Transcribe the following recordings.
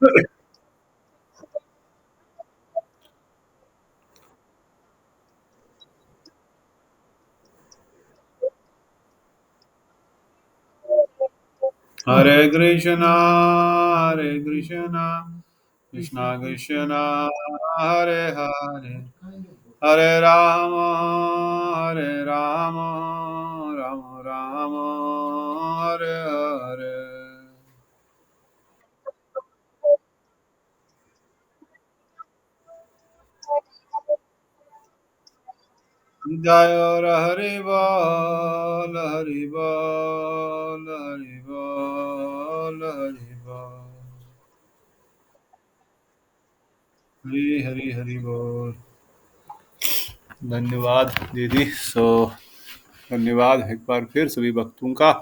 Hare Krishna, Hare Krishna, Krishna Krishna, Hare Hare, Hare Rama, Hare Rama, Rama Rama, Hare Hare. Jai Hare Bol, Hare Bol, Hare Bol, Hare Bol. Hari Hari Hari बोल. धन्यवाद दीदी. धन्यवाद एक बार फिर सभी भक्तों का.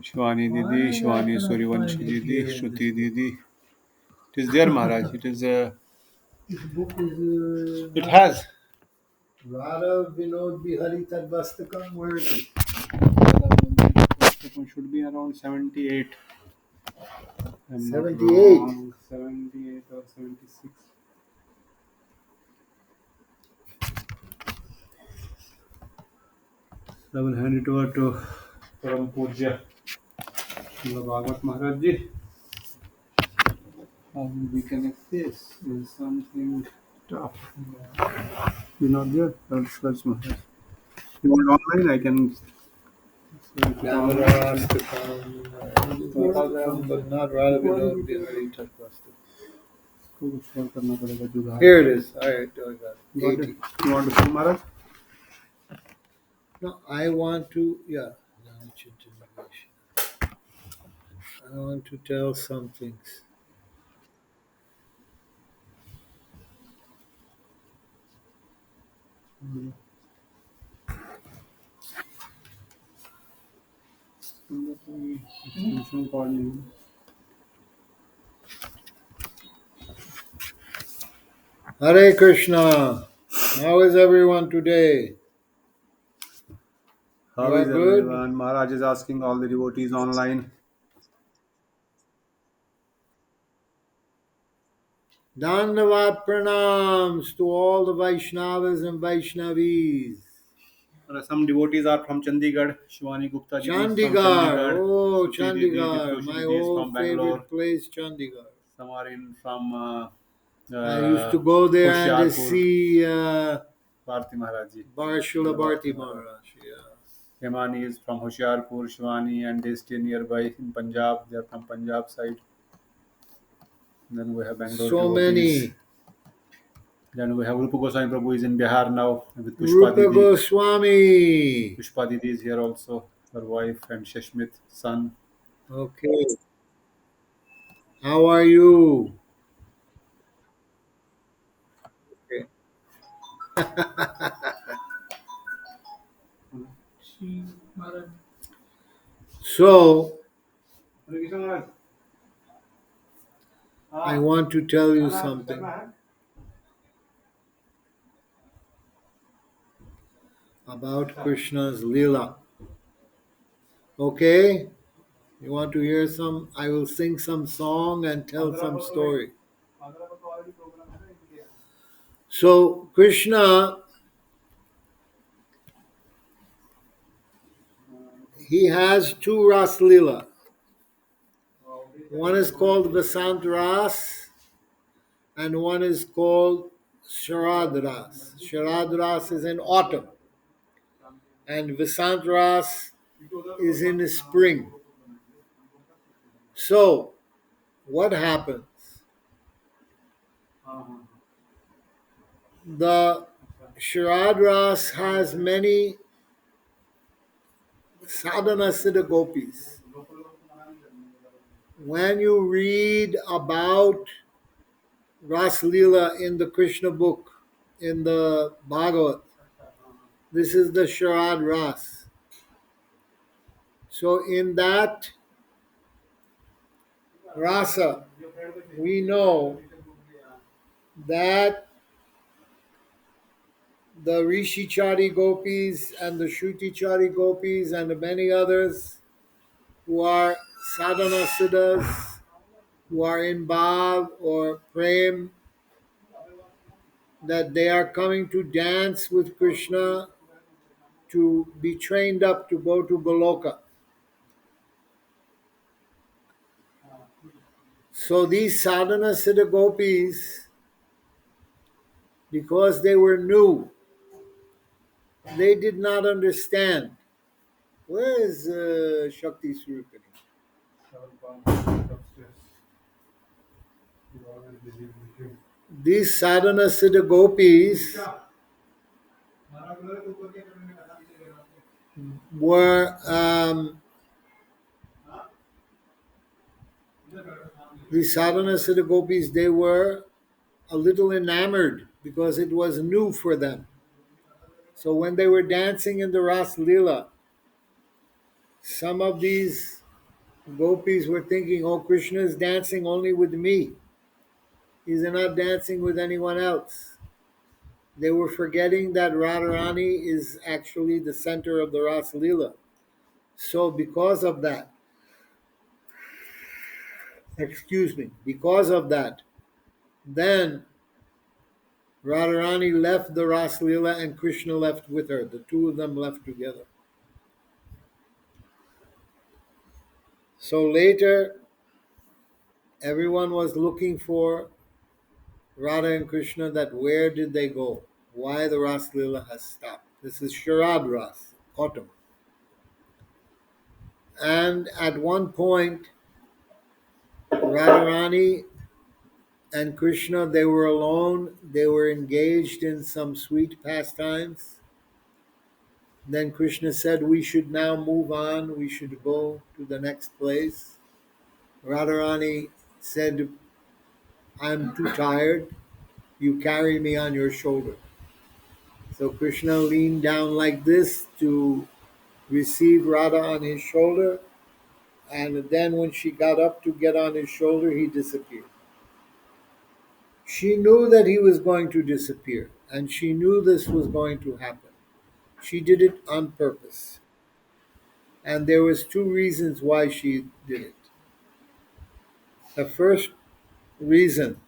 शिवानी दीदी, शिवानी सूर्यवंशी दीदी, श्रुति दीदी. It is there, Maharaj. It is. This book is. It has. Radha Vinod Bihari Tadvastakam. Where is it? It should be around 78. 78. 78 or 76. 7 hand it over to Param Pujya Srila Bhagavat Maharaj Ji. How will we connect this? Is something tough. You're not there? I'll search Maharaj. You want online? I can. Camera has to come, but not rather without being very touch busted. Here it is. All right, I got it. 80. You want to see Maharaj? No, I want to, yeah. I want to tell some things. Hare Krishna. How is everyone today? How is everyone? Maharaj is asking all the devotees online. Dandavat pranams to all the Vaishnavas and Vaishnavis. Some devotees are from Chandigarh. Shivani Gupta ji is from Chandigarh. Oh, Chandigarh. My old favorite place, Chandigarh. Some are from. I used to go there and see Bharti Maharaj ji. Srila Bharti Maharaj. Yeah. Hemani is from Hoshiarpur, Shivani, and they stay nearby in Punjab. They are from Punjab side. Then we have Bangalore. So devotees. Many. Then we have Rupa Goswami Prabhu is in Bihar now with Pushpa Rupa Didi. Goswami. Pushpa Didi is here also. Her wife and Shashmit son. Okay. How are you? Okay. So, I want to tell you something about Krishna's Leela. Okay? You want to hear some? I will sing some song and tell some story. So, Krishna, he has two Ras Leela. One is called Vasant Ras and one is called Sharad Ras. Sharad Ras is in autumn and Vasant Ras is in the spring. So, what happens? The Sharad Ras has many sadhana siddha gopis. When you read about Ras Leela in the Krishna book, in the Bhagavat, this is the Sharad Ras. So in that rasa, we know that the Rishichari gopis and the Shrutichari gopis and many others who are sadhana siddhas, who are in bhav or prem, that they are coming to dance with Krishna to be trained up to go to Goloka. So these sadhana siddha gopis, because they were new, they did not understand. Where is Shakti Swarupini? These sadhana siddha gopis were these sadhana siddha gopis, they were a little enamored because it was new for them. So when they were dancing in the Ras Lila, some of these gopis were thinking, oh, Krishna is dancing only with me. He's not dancing with anyone else. They were forgetting that Radharani is actually the center of the Ras Lila. So because of that, because of that, then Radharani left the Ras Lila and Krishna left with her. The two of them left together. So later, everyone was looking for Radha and Krishna, that where did they go? Why the Ras Lila has stopped. This is Sharad Ras, autumn. And at one point, Radharani and Krishna, they were alone. They were engaged in some sweet pastimes. Then Krishna said, we should now move on. We should go to the next place. Radharani said, I'm too tired. You carry me on your shoulder. So Krishna leaned down like this to receive Radha on his shoulder. And then when she got up to get on his shoulder, he disappeared. She knew that he was going to disappear, and she knew this was going to happen. She did it on purpose. And there was two reasons why she did it. The first reason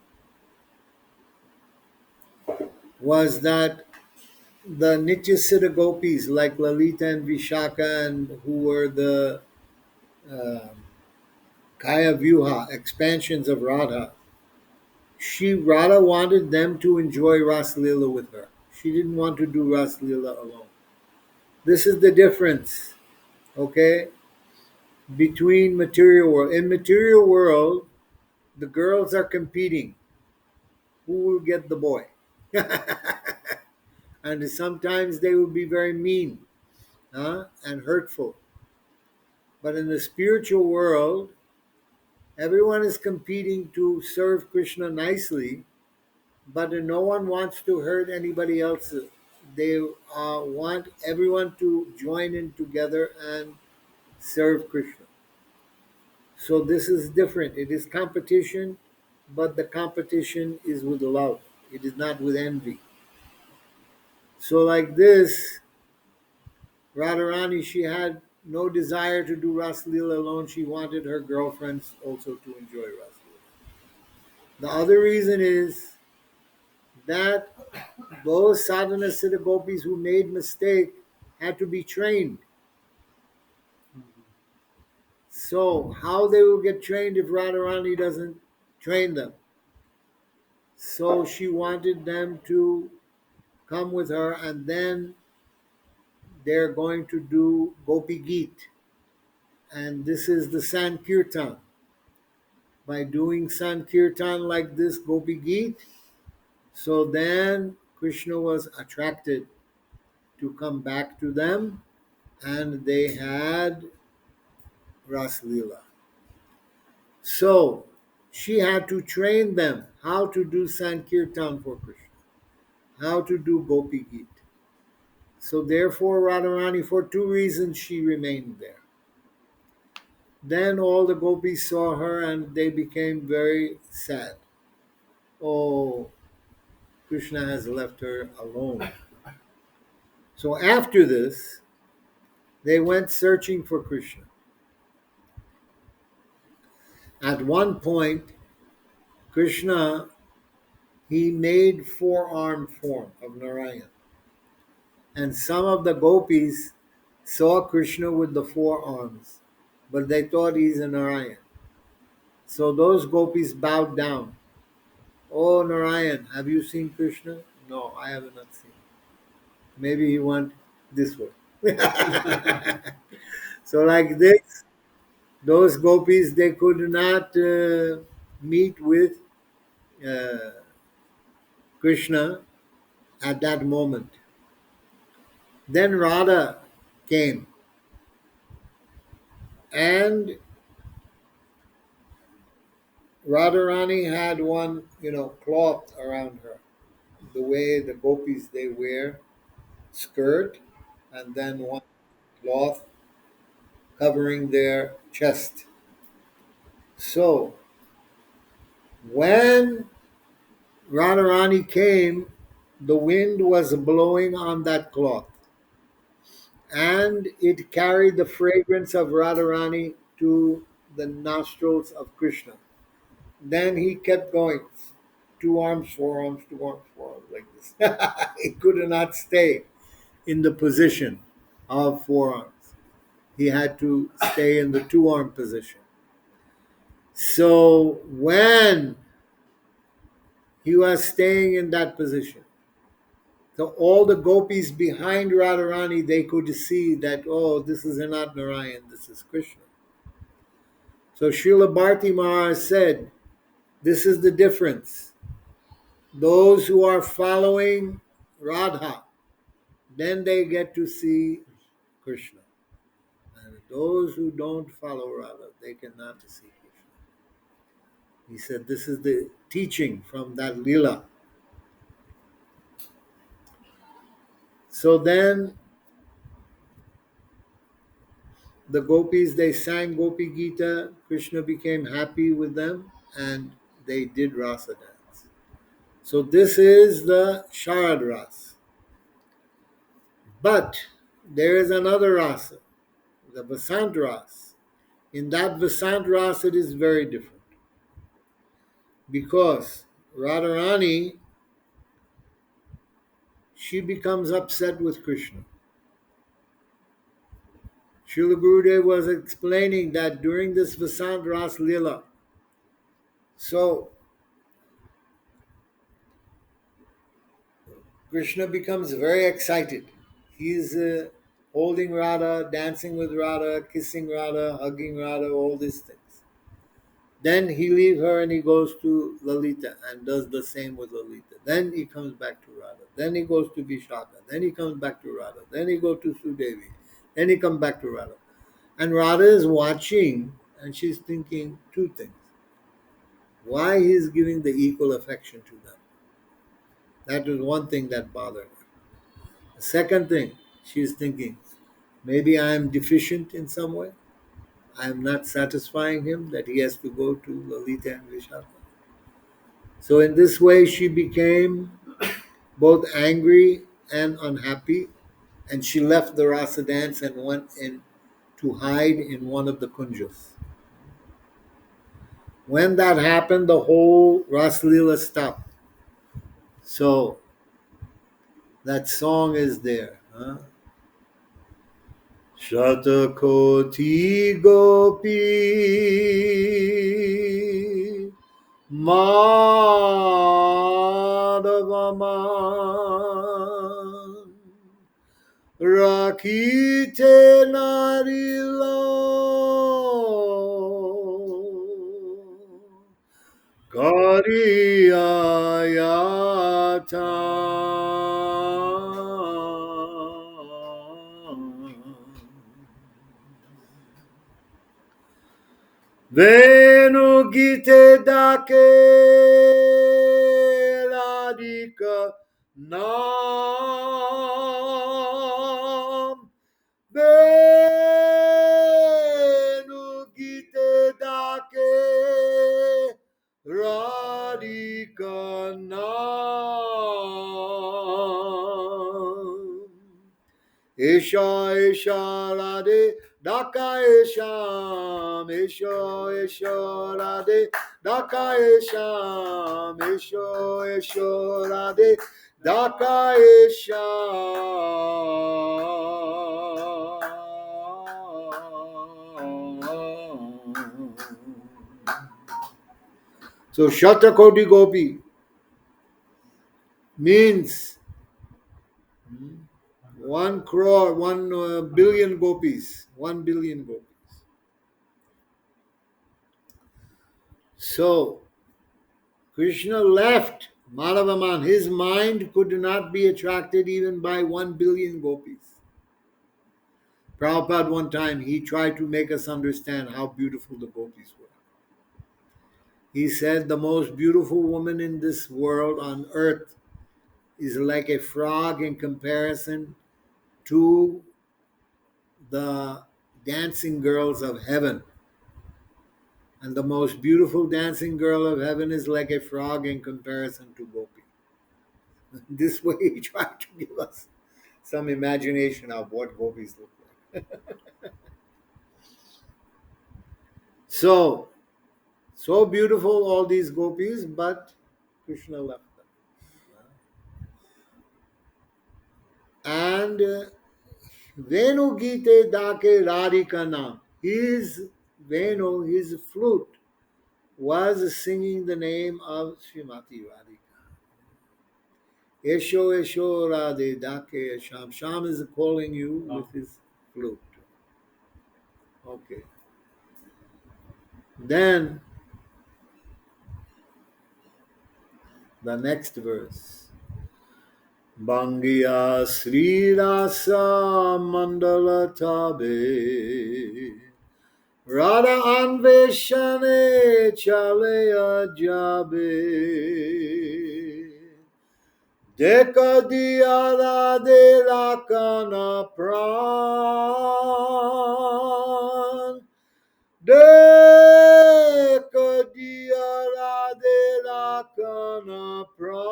was that the Nitya Siddha gopis like Lalita and Vishaka, and who were the uh, Kaya Vyuha expansions of Radha, Radha wanted them to enjoy Ras Lila with her. She didn't want to do Ras Lila alone. This is the difference, okay, between material world. In material world, the girls are competing. Who will get the boy? And sometimes they will be very mean, and hurtful. But in the spiritual world, everyone is competing to serve Krishna nicely, but no one wants to hurt anybody else. They want everyone to join in together and serve Krishna. So this is different. It is competition, but the competition is with love. It is not with envy. So like this, Radharani, she had no desire to do Ras Leela alone. She wanted her girlfriends also to enjoy Ras Leela. The other reason is that those sadhana siddha gopis who made mistake had to be trained. So how they will get trained if Radharani doesn't train them? So she wanted them to come with her, and then they're going to do Gopi Geet. And this is the Sankirtan. By doing Sankirtan like this, Gopi Geet, so then Krishna was attracted to come back to them, and they had Ras Leela. So she had to train them how to do Sankirtan for Krishna, how to do Gopi Geet. So therefore, Radharani, for two reasons, she remained there. Then all the gopis saw her and they became very sad. Oh, Krishna has left her alone. So after this, they went searching for Krishna. At one point, Krishna, he made four-armed form of Narayan. And some of the gopis saw Krishna with the four arms, but they thought he's a Narayan. So those gopis bowed down. Oh Narayan, have you seen Krishna? No, I have not seen. Maybe he went this way. So like this, those gopis, they could not meet with uh, Krishna at that moment. Then Radha came, and Radharani had one, cloth around her. The way the gopis they wear skirt, and then one cloth covering their chest. So when Radharani came, the wind was blowing on that cloth, and it carried the fragrance of Radharani to the nostrils of Krishna. Then he kept going, two arms, forearms, two arms, forearms, like this. He could not stay in the position of forearms. He had to stay in the two-arm position. So when he was staying in that position, so all the gopis behind Radharani, they could see that, oh, this is not Narayan, this is Krishna. So Srila Bharti Maharaj said, this is the difference. Those who are following Radha, then they get to see Krishna. And those who don't follow Radha, they cannot see Krishna. He said, this is the teaching from that Leela. So then the gopis, they sang Gopi Gita. Krishna became happy with them, and they did rasa dance. So this is the Sharad Ras. But there is another rasa, the Vasant Ras. In that Vasant Ras, it is very different. Because Radharani, she becomes upset with Krishna. Srila Gurudev was explaining that during this Vasant Ras Lila, so Krishna becomes very excited. He's holding Radha, dancing with Radha, kissing Radha, hugging Radha, all these things. Then he leaves her and he goes to Lalita and does the same with Lalita. Then he comes back to Radha. Then he goes to Vishaka. Then he comes back to Radha. Then he goes to Sudevi. Then he comes back to Radha. And Radha is watching and she's thinking two things. Why he is giving the equal affection to them. That was one thing that bothered her. The second thing, she is thinking, maybe I am deficient in some way. I am not satisfying him that he has to go to Lalita and Vishaka. So in this way, she became both angry and unhappy, and she left the rasa dance and went in to hide in one of the kunjas. When that happened, the whole Ras Leela stopped. So that song is there. Huh? Shatakoti Gopi Madhavaman Rakite Narilo Kariyayata Venu Gite Dake Radhika Nam Venu Gite Dake Radhika Nam Isha Isha Radhe Daka Sham, Esho, Esho, Radhe, Daka Sham, Esho, Esho, Radhe, Daka So Shatakoti Gopi means 1 crore, 1 billion gopis, 1 billion gopis. So Krishna left Madhavaman. His mind could not be attracted even by 1 billion gopis. Prabhupada one time, he tried to make us understand how beautiful the gopis were. He said the most beautiful woman in this world on earth is like a frog in comparison to the dancing girls of heaven. And the most beautiful dancing girl of heaven is like a frog in comparison to Gopi. This way he tried to give us some imagination of what gopis look like. So beautiful all these gopis, but Krishna left them. And Venu Gite Dake Radhika Naam. His Venu, his flute, was singing the name of Srimati Radhika. Esho Esho Radhe Dake Sham. Sham is calling you with his flute. Okay. Then the next verse. Bangiya Sri Rasa Mandala Tabe Radha Anveshane Chalaya Jabe Deka Diya Radhe Rakana Pran Deka Diya Radhe Rakana Pran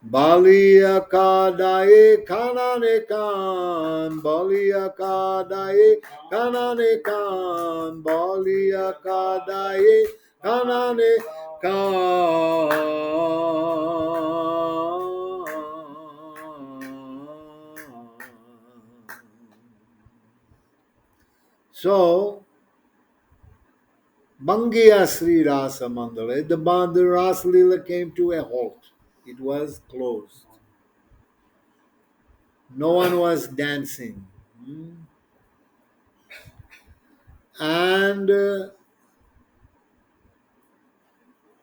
Balia Kadae Kanane Kan Balia Kadae Kanane Kan Balia Kadae Kanane Kan. So Bangiya Sri Rasa Mandala, the Ras Lila came to a halt. It was closed. No one was dancing. And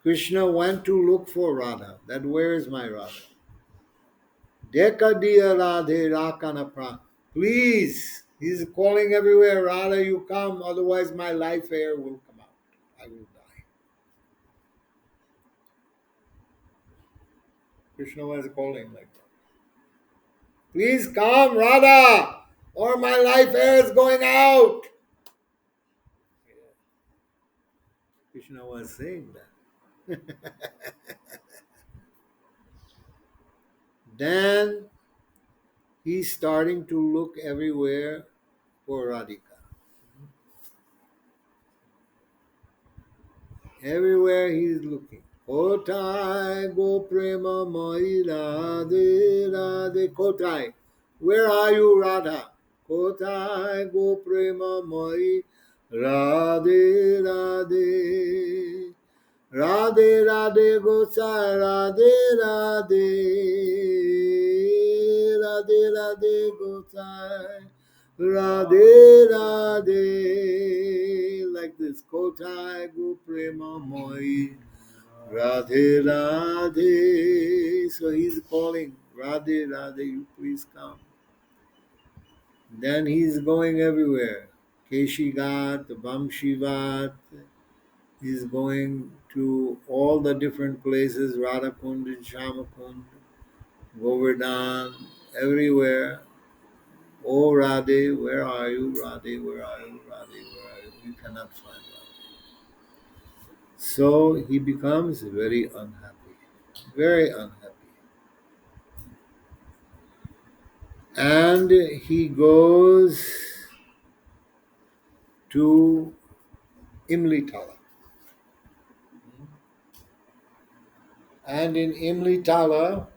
Krishna went to look for Radha. That where is my Radha? Deka diya Radhe Rakana Pran. Please, he's calling everywhere, Radha, you come, otherwise my life air will come out. I will die. Krishna was calling like that. Please come, Radha, or my life air is going out. Krishna was saying that. Then he's starting to look everywhere for Radhika. Everywhere he's looking. Kotai go prema mai Radhe Radhe. Kotai, where are you, Radha? Kotai go prema mai Radhe Radhe. Radhe Radhe Gosai Radhe Radhe. Radhe Radhe Gosai Radhe Radhe. Like this. Kotai go prema moi Radhe Radhe. So he's calling Radhe Radhe, you please come. Then he's going everywhere. Keshigat, Vamshivat. He's going to all the different places, Radhakund and Shamakund, Govardhan, everywhere. Oh Radhe, where are you? Radhe, where are you? Radhe, where are you? We cannot find Radhe. So he becomes very unhappy. Very unhappy. And he goes to Imlitala. And in Imlitala,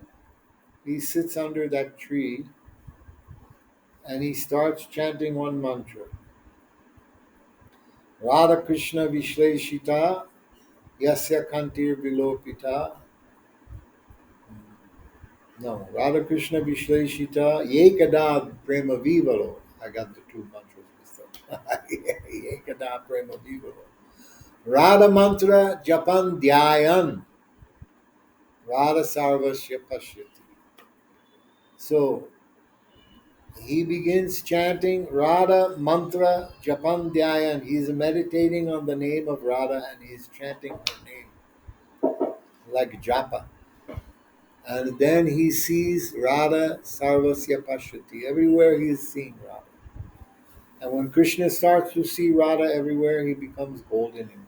he sits under that tree and he starts chanting one mantra. Radha Krishna Vishleshita Yasya Kantir Vilopita. No, Radha Krishna Vishleshita Yekada Prema Vivalo. I got the two mantras mixed up. Yekada Prema Vivalo. Radha Mantra Japan Dhyayan. Radha Sarvasya Pashyati. So he begins chanting Radha Mantra Japan Dhyayan. He's meditating on the name of Radha and he's chanting her name like japa. And then he sees Radha Sarvasya Pashyati. Everywhere he is seeing Radha. And when Krishna starts to see Radha everywhere, he becomes golden in color.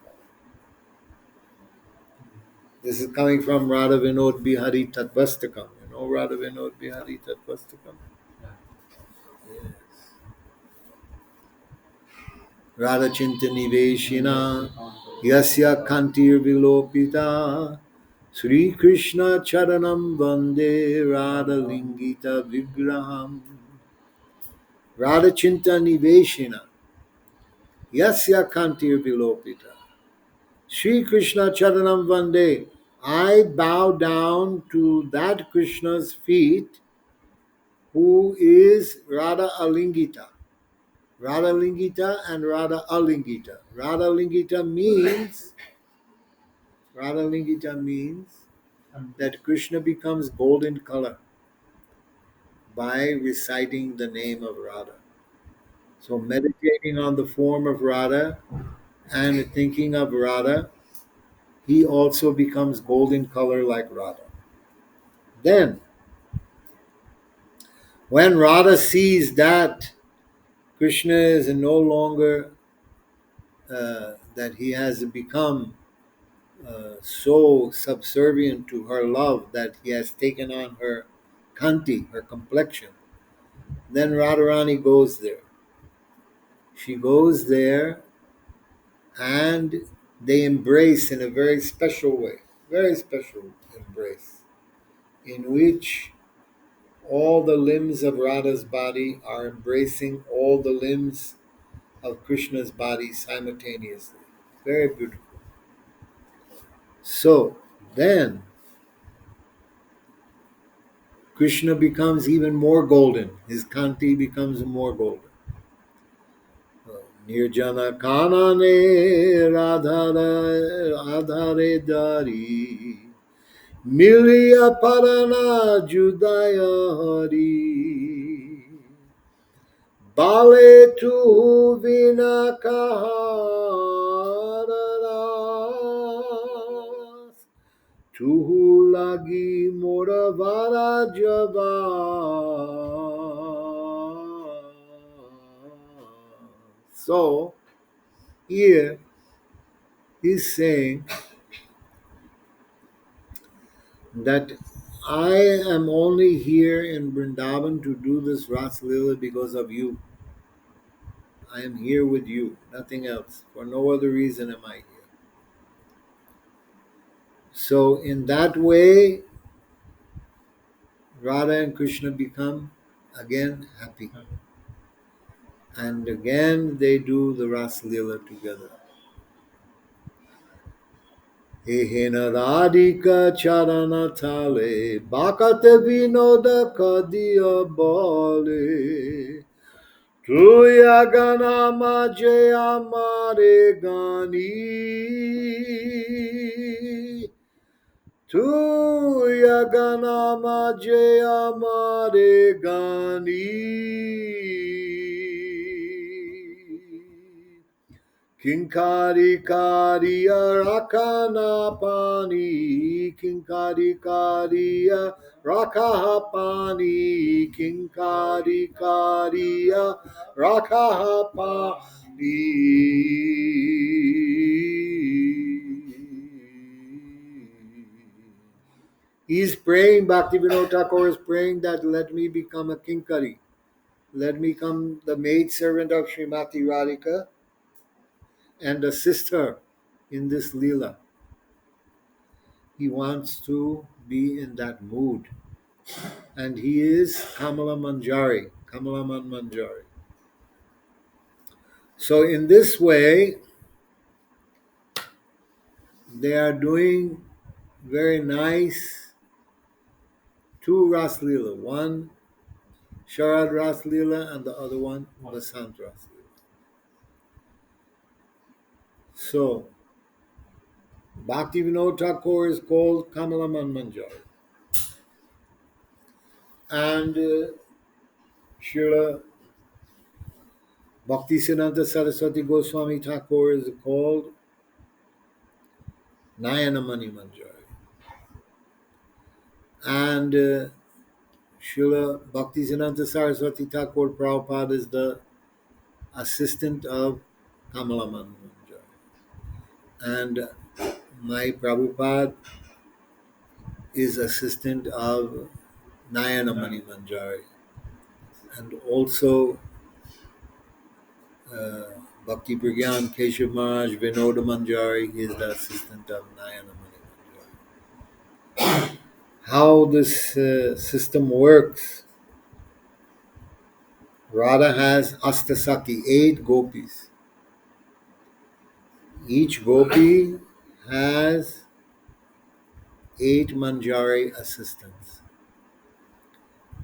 This is coming from Radha Vinod Bihari Tatvastakam. You know Radha Vinod Bihari Tatvastakam? Yes. Radha Chintaniveshina Yasya Kantir Vilopita Sri Krishna Charanam Vande Radha Lingita Vigraham Radha Chintaniveshina Yasya Kantir Vilopita Sri Krishna Charanam Vande. I bow down to that Krishna's feet who is Radha Alingita. Radha Lingita and Radha Alingita. Radha Lingita means that Krishna becomes golden color by reciting the name of Radha. So meditating on the form of Radha and thinking of Radha, he also becomes golden color like Radha. Then, when Radha sees that Krishna is no longer, that he has become so subservient to her love that he has taken on her kanti, her complexion, then Radharani goes there. She goes there and they embrace in a very special way, very special embrace, in which all the limbs of Radha's body are embracing all the limbs of Krishna's body simultaneously. Very beautiful. So then Krishna becomes even more golden. His kanti becomes more golden. Nirjana kanane radhare dari Miliya parana judaya hari Bale tu vina kahararas Tu lagi mora vara jaba So here he's saying that I am only here in Vrindavan to do this Ras Lila because of you. I am here with you, nothing else. For no other reason am I here. So in that way, Radha and Krishna become again happy. And again they do the Ras Lila together. Ehena Radhika Charana Thale Bhakate Vinoda Kadiya Bale Tuya Gana Majaya Mare Gani Tuya Gana Majaya Mare Gani Kinkari Kariya Rakana Pani Kinkari Kariya Rakaha Pani Kinkari Kariya Rakaha Pani He's praying, Bhaktivinoda Thakur is praying that let me become a Kinkari. let me come the maid servant of Srimati Radhika and the sister in this Leela. He wants to be in that mood. And he is Kamala Manjari, Kamalaman Manjari. So in this way, they are doing very nice two Ras Leela. One Sharad Ras Leela and the other one Vasant Ras Leela. So Bhakti Vinod Thakur is called Kamalaman Manjari. And Srila Bhaktisiddhanta Saraswati Goswami Thakur is called Nayanamani Manjari. And Srila Bhaktisiddhanta Saraswati Thakur Prabhupada is the assistant of Kamalaman Manjari. And my Prabhupada is assistant of Nayanamani Manjari. And also Bhakti Pragyan Keshav Maharaj Vinoda Manjari is the assistant of Nayanamani Manjari. How this system works, Radha has Astasaki, 8 gopis. Each gopi has 8 Manjari assistants.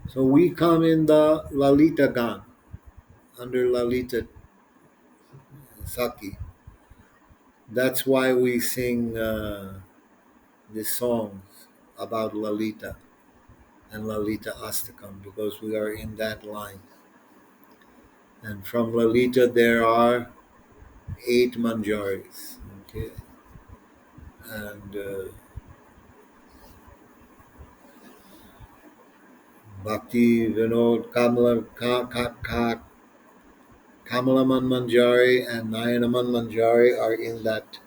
So we come in the Lalita Gan, under Lalita Saki. That's why we sing the songs about Lalita and Lalita Astakam, because we are in that line. And from Lalita there are 8 Manjaris. Okay, and Bhakti Vinod Kamalaman Manjari and Nayanaman Manjari are in that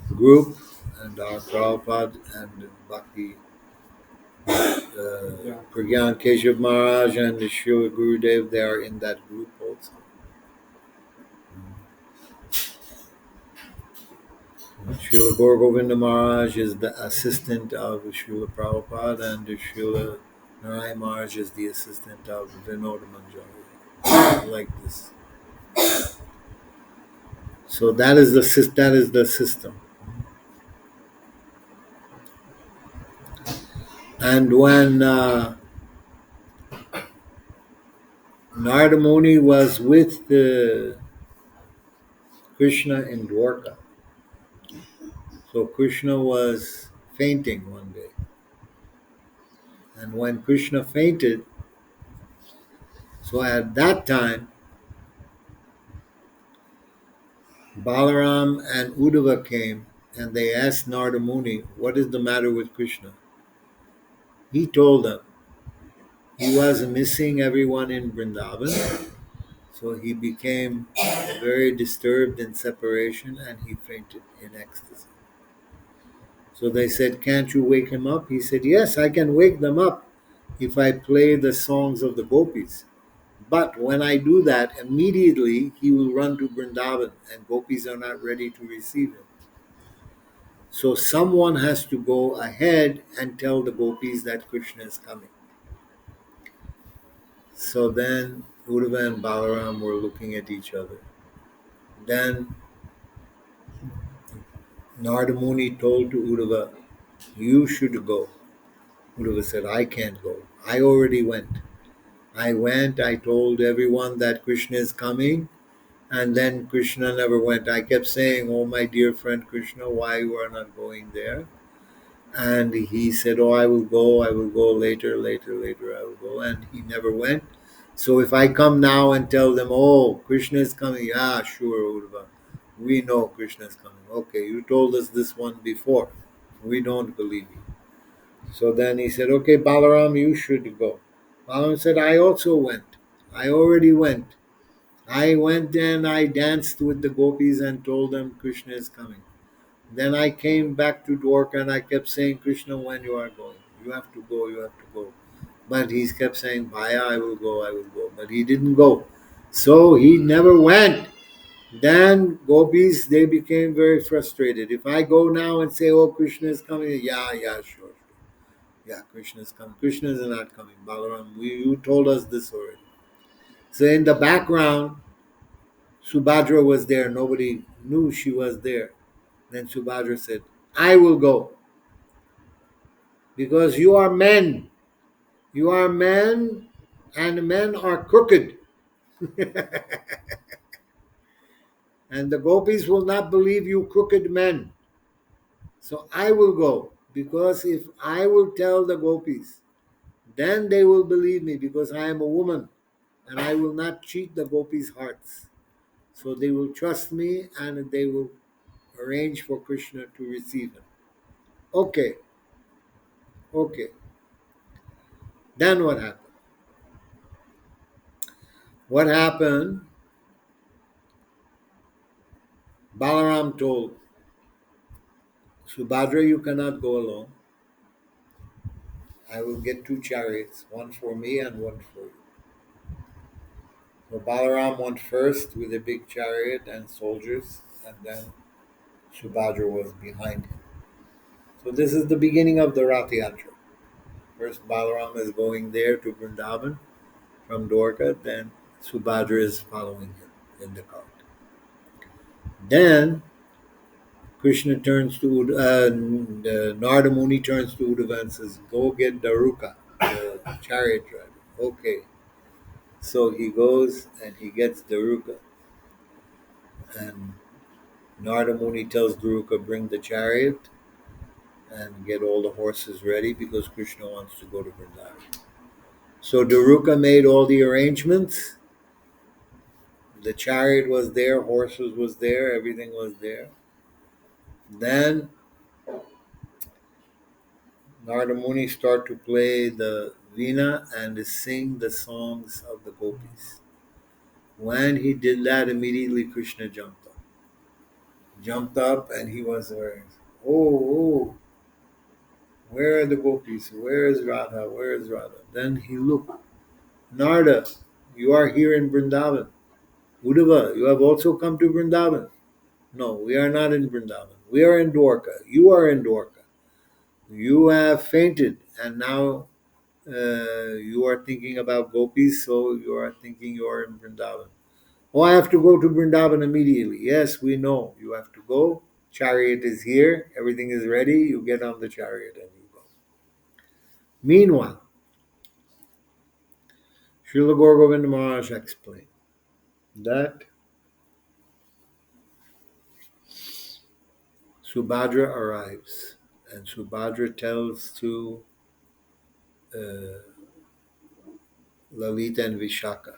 group, and our Prabhupada and Bhakti Pragyan Keshav Maharaj and the Srila Gurudev, they are in that group also. Srila Gaur Govinda Maharaj is the assistant of Srila Prabhupada, and the Srila Narayan Maharaj is the assistant of Vinoda Manjari. Like this. So that is the system. And when Narada Muni was with Krishna in Dwarka, so Krishna was fainting one day. And when Krishna fainted, so at that time, Balaram and Uddhava came and they asked Narada Muni, what is the matter with Krishna? He told them he was missing everyone in Vrindavan, so he became very disturbed in separation and he fainted in ecstasy. So they said, can't you wake him up? He said, yes, I can wake them up if I play the songs of the gopis. But when I do that, immediately he will run to Vrindavan and gopis are not ready to receive him. So someone has to go ahead and tell the gopis that Krishna is coming. So then Uddhava and Balaram were looking at each other. Then Narada Muni told to Uddhava, you should go. Uddhava said, I can't go. I already went. I told everyone that Krishna is coming, and then Krishna never went. I kept saying, oh my dear friend Krishna, why you are not going there? And he said, oh, I will go later, I will go. And he never went. So if I come now and tell them, oh, Krishna is coming, yeah, sure, Uddhava, we know Krishna is coming. Okay, you told us this one before. We don't believe you. So then he said, okay, Balaram, you should go. Balaram said, I also went. I already went. I went and I danced with the gopis and told them Krishna is coming. Then I came back to Dwarka and I kept saying, Krishna, when you are going? You have to go, you have to go. But he kept saying, Bhaya, I will go, I will go. But he didn't go. So he never went. Then gopis, they became very frustrated. If I go now and say, oh, Krishna is coming, yeah, sure. Yeah, Krishna is coming. Krishna is not coming. Balaram, you told us this already. So in the background, Subhadra was there. Nobody knew she was there. Then Subhadra said, I will go. Because you are men. You are men, and men are crooked. And the gopis will not believe you crooked men. So I will go. Because if I will tell the gopis, then they will believe me because I am a woman and I will not cheat the gopis' hearts. So they will trust me and they will arrange for Krishna to receive him. Okay, okay. Then what happened? What happened? Balaram told Subhadra, you cannot go alone. I will get two chariots, one for me and one for you. So Balaram went first with a big chariot and soldiers, and then Subhadra was behind him. So this is the beginning of the Rath Yatra. First Balaram is going there to Vrindavan from Dwarka, then Subhadra is following him in the cart. Then Krishna turns to Narada Muni turns to Uddhava and says, "Go get Daruka, the chariot driver." Okay, so he goes and he gets Daruka, and Narada Muni tells Daruka, "Bring the chariot and get all the horses ready because Krishna wants to go to Vrindavan." So Daruka made all the arrangements. The chariot was there, horses was there, everything was there. Then Narada Muni start to play the veena and to sing the songs of the gopis. When he did that, immediately Krishna jumped up. Jumped up and he was there. Oh, where are the gopis? Where is Radha? Where is Radha? Then he looked. Narada, you are here in Vrindavan. Uddhava, you have also come to Vrindavan. No, we are not in Vrindavan. We are in Dwarka. You are in Dwarka. You have fainted, and now you are thinking about gopis, so you are thinking you are in Vrindavan. Oh, I have to go to Vrindavan immediately. Yes, we know. You have to go. Chariot is here. Everything is ready. You get on the chariot and you go. Meanwhile, Srila Gaur Govinda Maharaj explained that Subhadra arrives, and Subhadra tells to uh, Lalita and Vishaka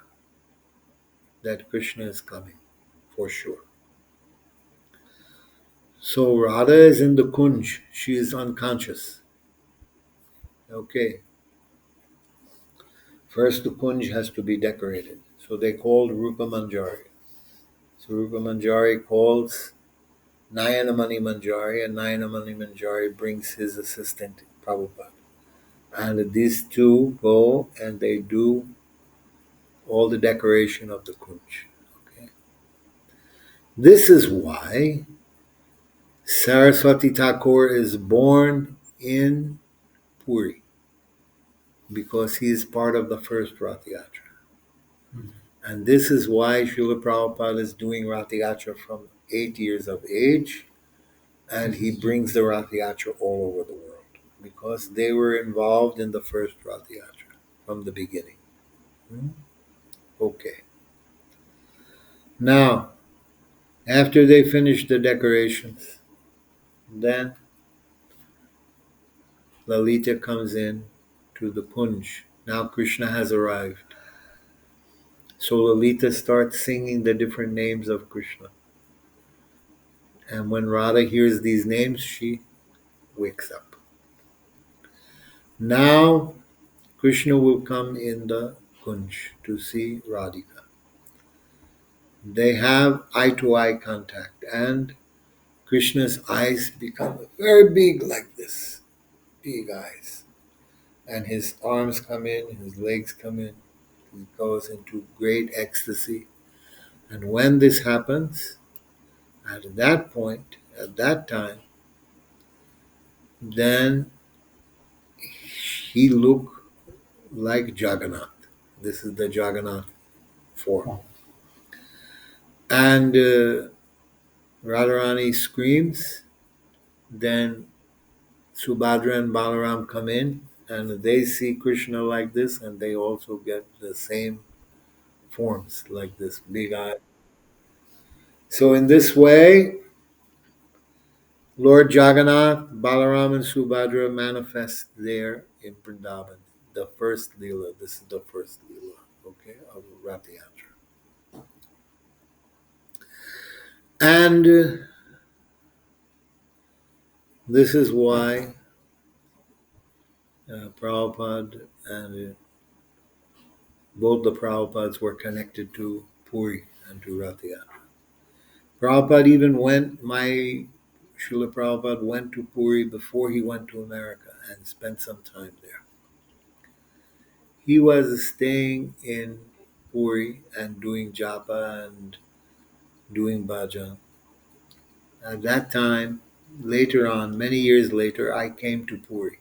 that Krishna is coming for sure. So Radha is in the Kunj. She is unconscious. Okay. First, the Kunj has to be decorated. So they called Rupa Manjari. So Rupa Manjari calls Nayanamani Manjari, and Nayanamani Manjari brings his assistant, Prabhupada. And these two go and they do all the decoration of the Kunj. Okay. This is why Saraswati Thakur is born in Puri, because he is part of the first Rath Yatra. And this is why Srila Prabhupada is doing Rath Yatra from 8 years of age, and he brings the Rath Yatra all over the world, because they were involved in the first Rath Yatra from the beginning. Okay. Now, after they finish the decorations, then Lalita comes in to the Kunj. Now Krishna has arrived. So Lalita starts singing the different names of Krishna. And when Radha hears these names, she wakes up. Now Krishna will come in the Kunj to see Radhika. They have eye-to-eye contact, and Krishna's eyes become very big like this, big eyes. and his arms come in, his legs come in. He goes into great ecstasy. And when this happens, at that point, at that time, then he look like Jagannath. This is the Jagannath form. And Radharani screams, then Subhadra and Balaram come in and they see Krishna like this and they also get the same forms like this big eye. So in this way, Lord Jagannath, Balaram and Subhadra manifest there in Vrindavan. The first Leela, this is the first Leela, okay, of Rath Yatra. And this is why Prabhupada and both the Prabhupads were connected to Puri and to Rath Yatra. Prabhupada even went, my Srila Prabhupada went to Puri before he went to America and spent some time there. He was staying in Puri and doing japa and doing bhajan. At that time, later on, many years later, I came to Puri.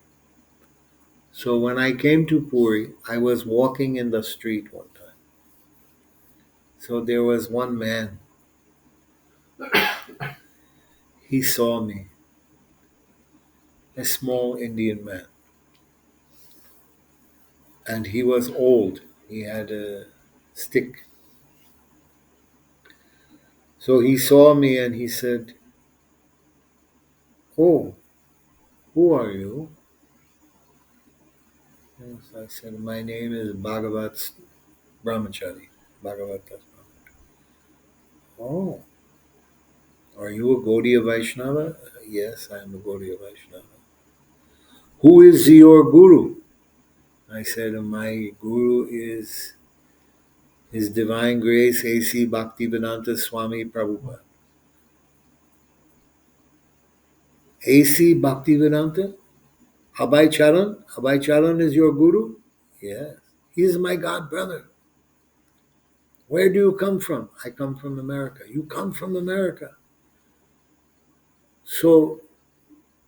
So when I came to Puri, I was walking in the street one time. So there was one man. He saw me, a small Indian man. And he was old. He had a stick. So he saw me and he said, "Oh, who are you?" Yes, I said, "My name is Bhagavat Brahmachari." Bhagavat Das Brahmachari. "Oh, are you a Gaudiya Vaishnava?" "Yes, I am a Gaudiya Vaishnava." "Who is your guru?" I said, "My guru is His Divine Grace A.C. Bhaktivedanta Swami Prabhupada." A.C. Bhaktivedanta? Abhay Charan? Abhay Charan is your guru? Yes. He is my god brother. Where do you come from? I come from America. You come from America. So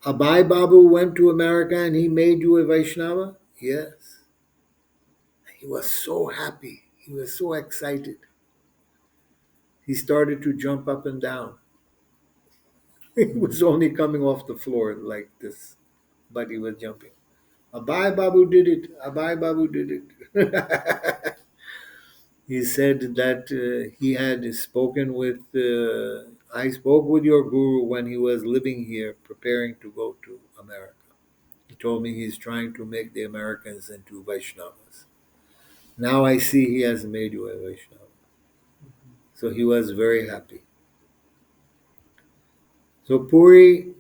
Abhay Babu went to America and he made you a Vaishnava? Yes. He was so happy. He was so excited. He started to jump up and down. He was only coming off the floor like this, but he was jumping. Abhay Babu did it. Abhay Babu did it. He said that he had spoken with, I spoke with your guru when he was living here, preparing to go to America. He told me he's trying to make the Americans into Vaishnavas. Now I see he has made you a Vaishnava. So he was very happy. So Puri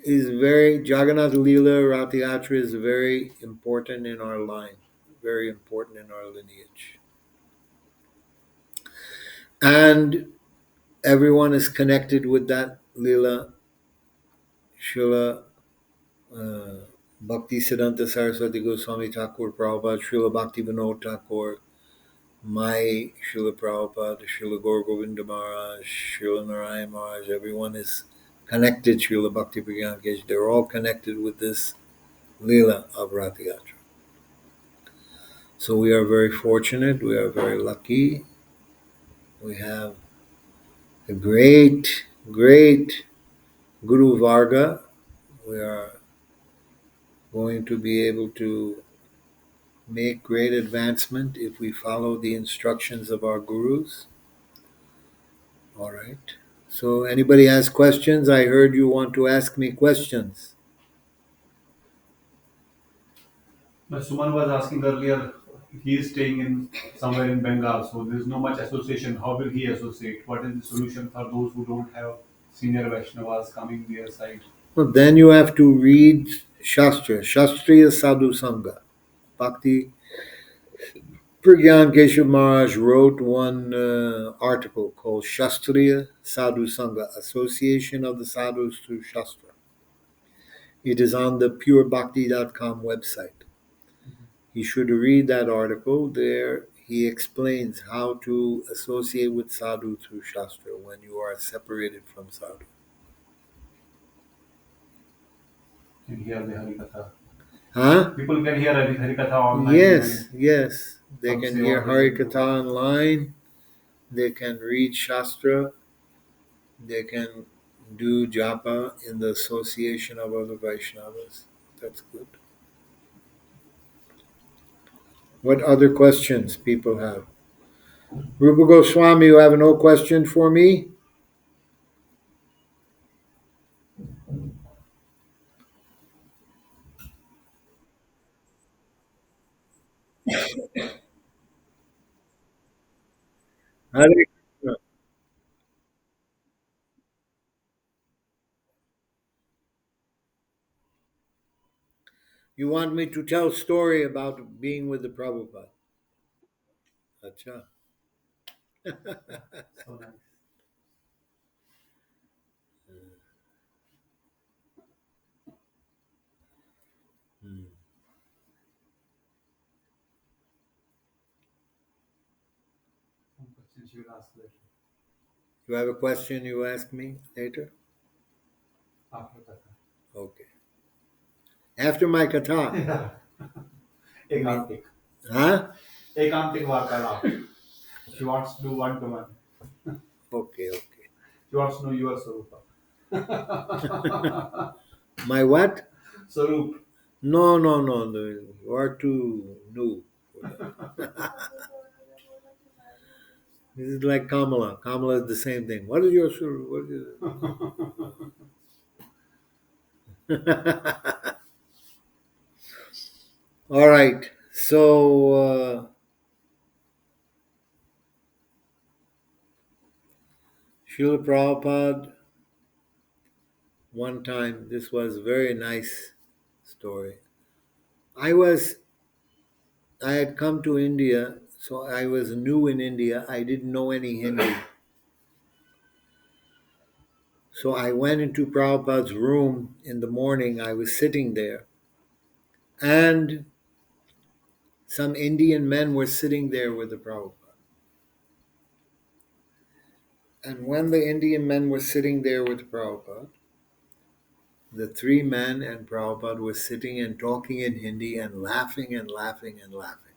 is very, Jagannath Leela Rath Yatra is very important in our line, very important in our lineage. And everyone is connected with that Leela. Srila Bhakti Siddhanta Saraswati Goswami Thakur Prabhupada, Srila Bhakti Vinod Thakur, my Srila Prabhupada, Srila Gaur Govinda Maharaj, Srila Narayan Maharaj, everyone is connected, Srila Bhakti Pragyan Kesh, they're all connected with this Leela of Rath Yatra. So we are very fortunate, we are very lucky. We have a great, great Guru Varga. We are going to be able to make great advancement if we follow the instructions of our gurus. All right. So anybody has questions? I heard you want to ask me questions. Suman was asking earlier, he is staying in somewhere in Bengal, so there is no much association. How will he associate? What is the solution for those who don't have senior Vaishnavas coming their side? Well, then you have to read Shastra, Shastriya Sadhu Sangha. Bhakti Pragyan Keshav Maharaj wrote one article called Shastriya Sadhu Sangha, Association of the Sadhus through Shastra. It is on the purebhakti.com website. You should read that article. There he explains how to associate with sadhu through Shastra when you are separated from sadhu. Can hear the Harikatha. Huh? People can hear Harikatha online Yes, and yes. They some can say hear what they can do. Harikatha online. They can read Shastra. They can do japa in the association of other Vaishnavas. That's good. What other questions people have? Rupa Goswami, you have no question for me? Hare Krishna. You want me to tell story about being with the Prabhupada? Acha. So nice. Hmm. Some questions you will ask later. You have a question you ask me later? After Katha. Okay. After my katha. Yeah. You mean, Ekantik. huh? Ekantik Vartalap. She wants to do one to one. Okay, okay. She wants to know your Sarupa. My what? Sarup. No, no, no, no. You are too new for that. This is like Kamala. Kamala is the same thing. What is your sur? What is All right. So, Srila Prabhupada, one time, this was a very nice story. I was, I had come to India, so I was new in India. I didn't know any Hindi. So I went into Prabhupada's room in the morning. I was sitting there, and some Indian men were sitting there with the Prabhupada. And when the Indian men were sitting there with Prabhupada, the three men and Prabhupada were sitting and talking in Hindi and laughing and laughing and laughing.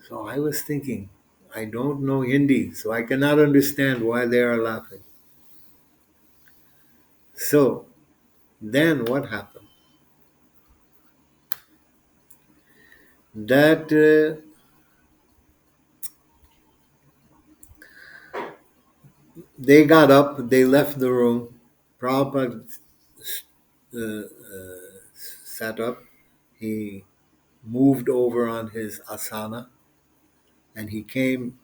So I was thinking, I don't know Hindi, so I cannot understand why they are laughing. So then what happened? That they got up, they left the room. Prabhupada uh, sat up. He moved over on his asana and he came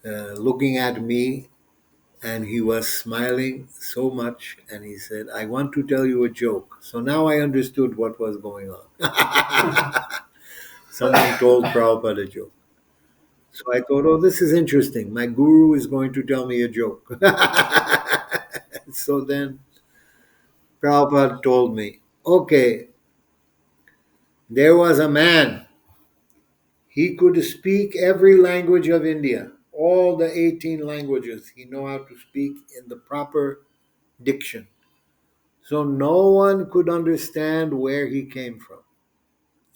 looking at me and he was smiling so much and he said, I want to tell you a joke. So now I understood what was going on. Someone told Prabhupada a joke. So I thought, oh, this is interesting. My guru is going to tell me a joke. So then Prabhupada told me, okay, there was a man. He could speak every language of India, all the 18 languages. He know how to speak in the proper diction. So no one could understand where he came from.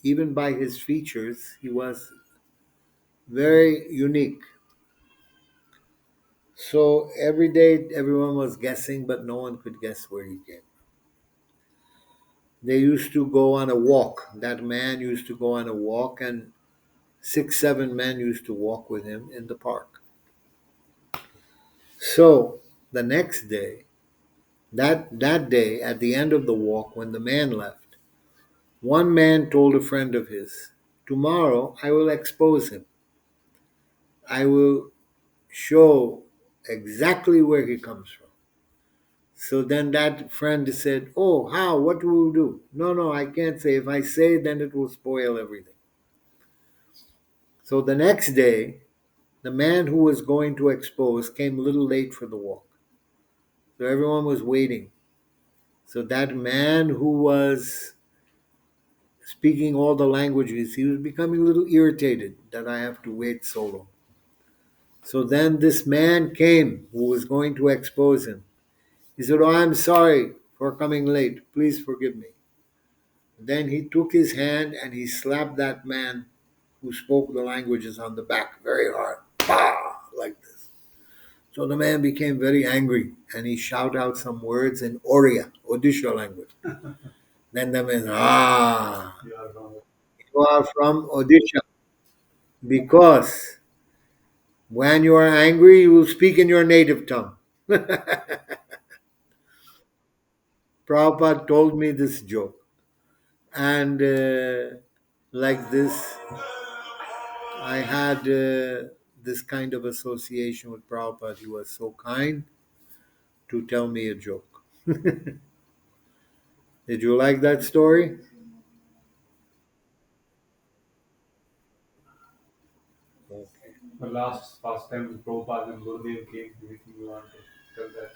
Even by his features, he was very unique. So every day everyone was guessing, but no one could guess where he came. They used to go on a walk. That man used to go on a walk, and 6, 7 men used to walk with him in the park. So the next day, that day, at the end of the walk, when the man left, one man told a friend of his, tomorrow I will expose him. I will show exactly where he comes from. So then that friend said, oh, how? What will we do? No, no, I can't say. If I say, then it will spoil everything. So the next day, the man who was going to expose came a little late for the walk. So everyone was waiting. So that man who was speaking all the languages, he was becoming a little irritated that I have to wait so long. So then this man came who was going to expose him. He said, "Oh, I'm sorry for coming late. Please forgive me." Then he took his hand and he slapped that man who spoke the languages on the back very hard. Bah! Like this. So the man became very angry and he shouted out some words in Oriya, Odisha language. Then the man, you are from Odisha because when you are angry, you will speak in your native tongue. Prabhupada told me this joke. And like this, I had this kind of association with Prabhupada. He was so kind to tell me a joke. Did you like that story? Okay. The last past time Prabhupada and Gurudev came, anything you want to tell that?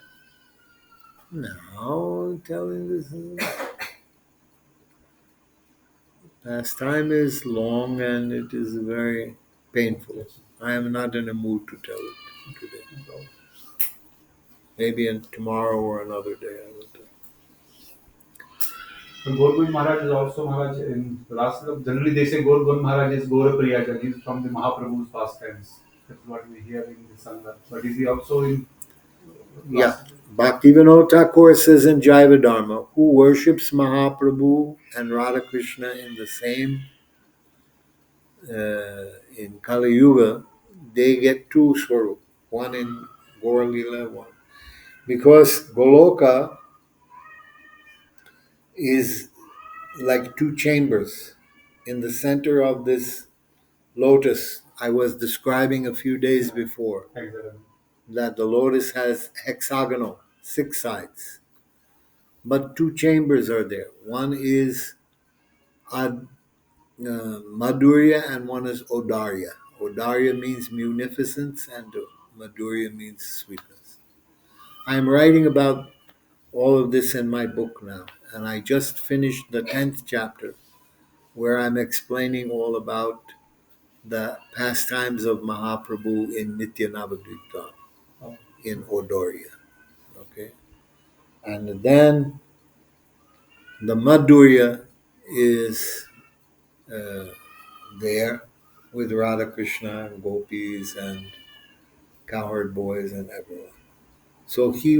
Now, telling this pastime is long and it is very painful. I am not in a mood to tell it today. Maybe tomorrow or another day I will tell. And Gaur Maharaj is also Maharaj in Rasa. Generally, they say Gaur Maharaj is Gaurapriyaja. He is from the Mahaprabhu's pastimes. That's what we hear in the Sangha. But is he also in Yeah. Rasa? Bhaktivinoda Thakur says in Jaiva Dharma, who worships Mahaprabhu and Radha Krishna in the same, in Kali Yuga, they get two swarup, one in Gaur Lila, one. Because Goloka is like two chambers. In the center of this lotus, I was describing a few days before, Exactly. that the lotus has hexagonal, 6 sides. But two chambers are there. One is Madhurya and one is Odarya. Odarya means munificence and Madhurya means sweetness. I'm writing about all of this in my book now, and I just finished the 10th chapter where I'm explaining all about the pastimes of Mahaprabhu in Nitya Navadvip in Odarya. Okay? And then the Madhurya is uh, there with Radha Krishna and gopis and cowherd boys and everyone. So he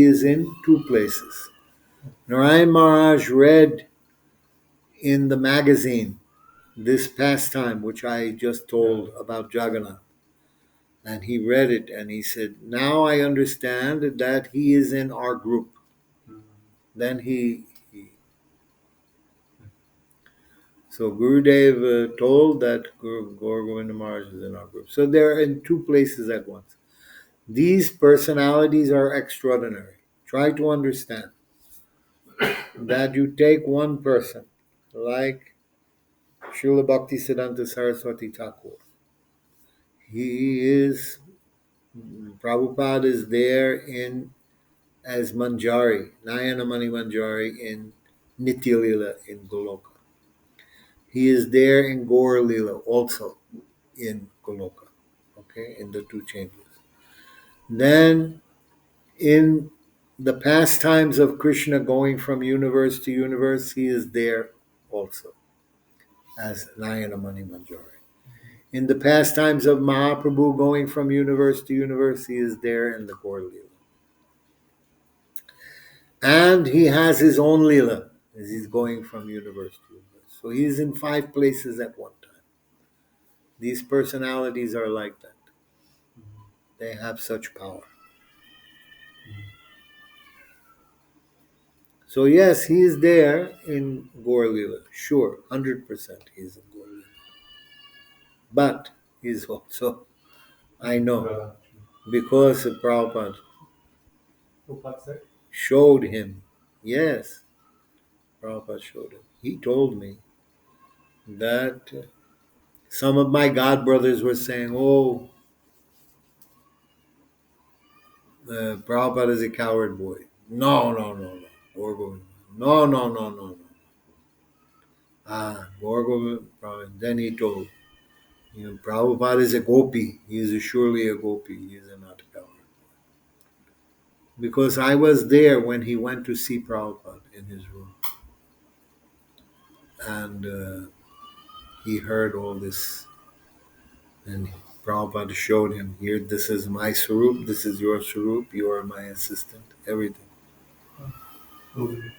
is in two places. Narayan Maharaj read in the magazine this pastime which I just told about Jagannath. And he read it and he said, "Now I understand that he is in our group." Then so Gurudev told that Gaur Govinda Maharaj is in our group. So they're in two places at once. These personalities are extraordinary. Try to understand that you take one person like Srila Bhaktisiddhanta Saraswati Thakur. He is, Prabhupada is there in as Manjari, Nayanamani Manjari in Nitya Lila in Goloka. He is there in Gaur Lila also in Goloka, okay, in the two chambers. Then in the pastimes of Krishna going from universe to universe, he is there also as Nayanamani Manjari. In the pastimes of Mahaprabhu going from universe to universe, he is there in the Gaur Lila. And he has his own Lila as he's going from universe to universe. So he's in 5 places at one time. These personalities are like that. They have such power. So yes, he is there in Gaur Lila. Sure, 100% he is in Gaur Lila. But he's also, I know, because Prabhupada showed him. Yes, Prabhupada showed him. He told me that some of my god brothers were saying, "Oh, Prabhupada is a coward boy." No, no, no, no. Or going, no, no, no, no, no. Ah, Gorgo, then he told, Prabhupada is a gopi. He is surely a gopi. He is not a coward. Because I was there when he went to see Prabhupada in his room. And he heard all this. And Prabhupada showed him, here, this is my Sarup, this is your Sarup, you are my assistant, everything. Okay.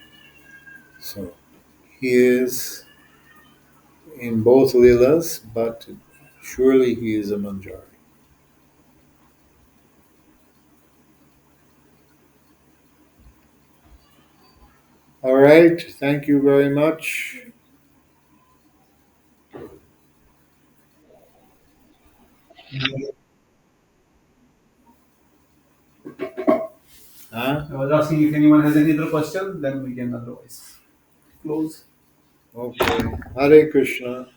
So he is in both Leelas, but surely he is a Manjari. All right, thank you very much. Huh? I was asking if anyone has any other question, then we can otherwise close. Okay. Hare Krishna.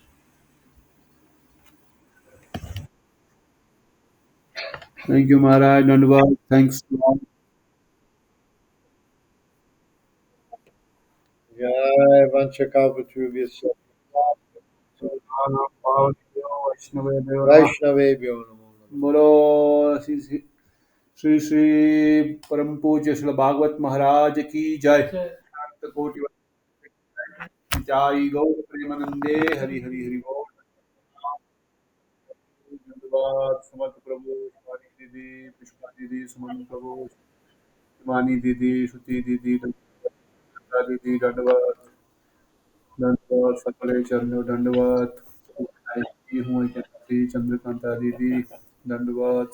Thank you, Maharaj. Dandavad. Thanks to all. Jai Vanchakapachubhyasya. Vaishnavaya Namaha. Vaishnavebhyo namo namaha. बोलो श्री श्री श्री श्री परम पूज्य श्री भागवत महाराज की जय। शांत कोटि जय गौर प्रेमानंदे हरि हरि हरि बोल। धन्यवाद समर्थ प्रभु शिवानी दीदी पुष्पा दीदी सुमन प्रभु शिवानी दीदी श्रुति दीदी धन्यवाद दीदी धन्यवाद धन्यवाद सकले चरणों धन्यवाद हूँ चंद्रकांता दीदी धन्यवाद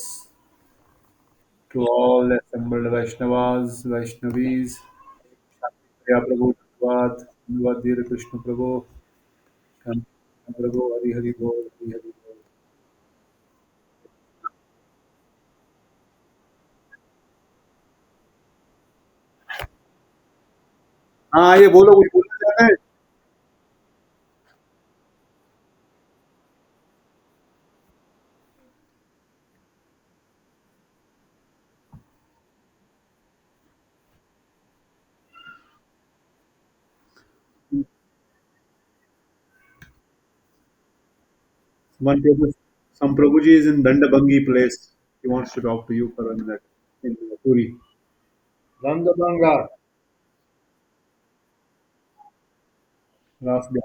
to all assembled Vaishnavas, Vaishnavis, Priya Prabhu, Dhanyavad, Dhanyavad Dhir Krishna Prabhu, Krishna Prabhu, Hari Hari Bol, Hari Hari Bol. हाँ ये बोलो कुछ बोलना चाहते हैं one Prabhu, some Prabhuji is in Dandabangi place. He wants to talk to you for a minute in Puri. Nandabanga. Last day.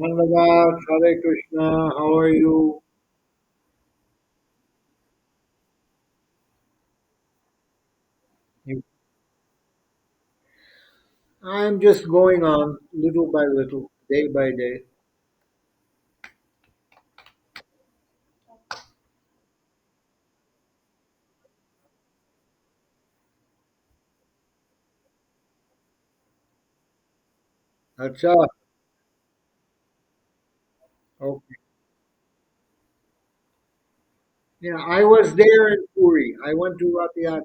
Nandabag, Hare Krishna, how are you? I'm just going on little by little, day by day. Acha, okay. Yeah, I was there in Puri. I went to Rath Yatra.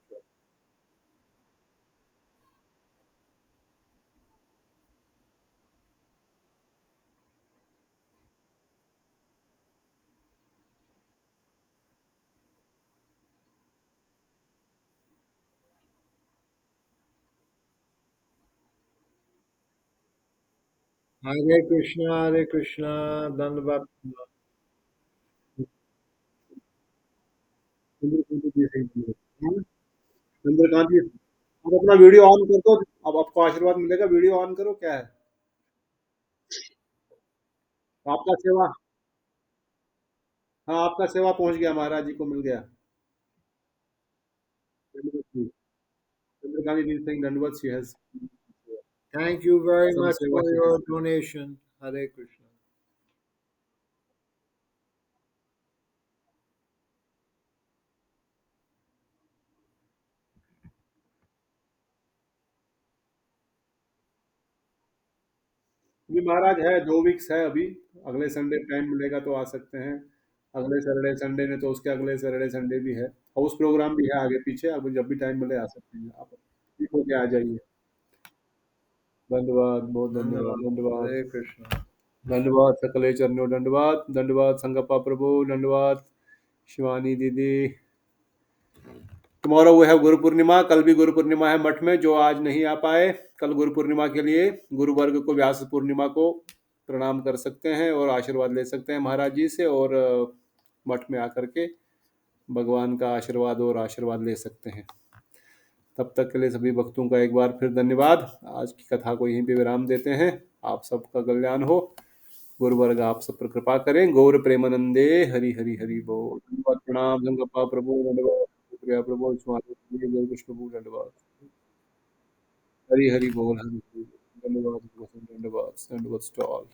Hare Krishna, Dandavad. Chandrakant जी से ही बोलो। चंद्रकांत जी आप अपना video on कर दो अब आपको आशीर्वाद मिलेगा वीडियो ऑन करो क्या है आपका सेवा हाँ आपका सेवा पहुंच गया महाराज जी को मिल गया धन्यवाद जी चंद्रकांत जी सिंह धन्यवाद she has Thank you very some much सेवा for she your has donation. Hare Krishna. अभी महाराज है 2 वीक्स है अभी अगले संडे टाइम मिलेगा तो आ सकते हैं अगले सैटरडे संडे ने तो उसके अगले सैटरडे संडे भी है हाउस प्रोग्राम भी है आगे पीछे अब जब भी टाइम मिले आ सकते हैं आप ठीक हो के आ जाइए धन्यवाद, बहुत धन्यवाद, धन्यवाद। धन्यवाद, हरे कृष्ण। धन्यवाद सकले चरणों, धन्यवाद, धन्यवाद संगप्पा प्रभु, धन्यवाद शिवानी दीदी। टुमारो वो है गुरु पूर्णिमा, कल भी गुरु पूर्णिमा है मठ में। जो आज नहीं आ पाए, कल गुरु पूर्णिमा के लिए गुरु वर्ग को, व्यास पूर्णिमा को प्रणाम कर सकते हैं और आशीर्वाद ले सकते हैं महाराज जी से, और मठ में आकर के भगवान का आशीर्वाद और आशीर्वाद ले सकते हैं। तब तक के लिए सभी भक्तों का एक बार फिर धन्यवाद। आज की कथा को यहीं पे विराम देते हैं। आप सबका कल्याण हो, गुरु वर्ग आप सब पर कृपा करें। गौर प्रेमानंदे, हरि हरि हरि बोल। धन्यवाद, प्रणाम गंगप्पा प्रभु, धन्यवाद प्रिया प्रभु, स्वामी गुरु कृष्ण प्रभु, धन्यवाद। हरि हरि बोल, हरि हरि बोल। धन्यवाद, धन्यवाद, धन्यवाद टू ऑल।